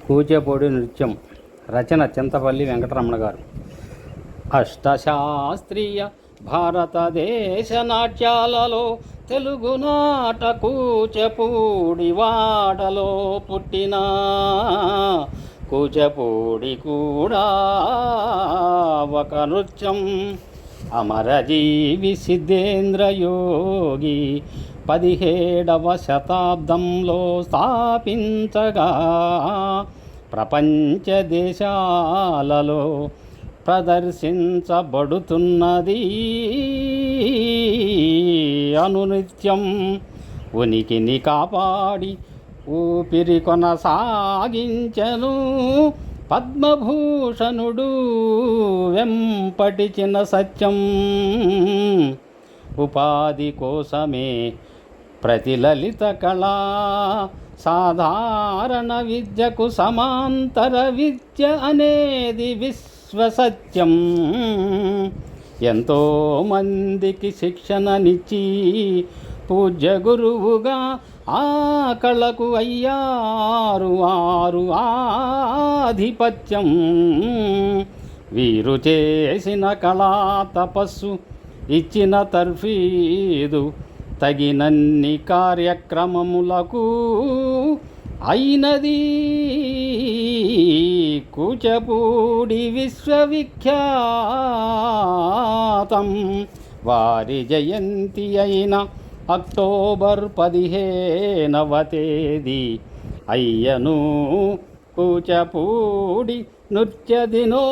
కూచిపూడి నృత్యం రచన చింతపల్లి వెంకటరమణ గారు. అష్టశాస్త్రీయ భారతదేశ నాట్యాలలో తెలుగునాట కూచిపూడి వాడలో పుట్టిన కూచిపూడి కూడా ఒక నృత్యం. అమరజీవి సిద్ధేంద్ర యోగి 17వ శతాబ్దంలో స్థాపించగా ప్రపంచ దేశాలలో ప్రదర్శించబడుతున్నది అనునిత్యం. ఉనికిని కాపాడి ఊపిరి కొనసాగించెను పద్మభూషణుడు వెంపటిచిన సత్యం. ఉపాధి కోసమే ప్రతి లలిత కళా సాధారణ విద్యకు సమాంతర విద్య అనేది విశ్వసత్యం. ఎంతోమందికి శిక్షణనిచ్చి పూజ్య గురువుగా ఆ కళకు అయ్యారు వారు ఆధిపత్యం. వీరు చేసిన కళా తపస్సు ఇచ్చిన తర్ఫీదు తగినన్ని కార్యక్రమములకు అయినది కూచిపూడి విశ్వవిఖ్యాతం. వారి జయంతి అయిన అక్టోబర్ 15వ తేదీ అయ్యను కూచిపూడి నృత్య దినోత్సవం.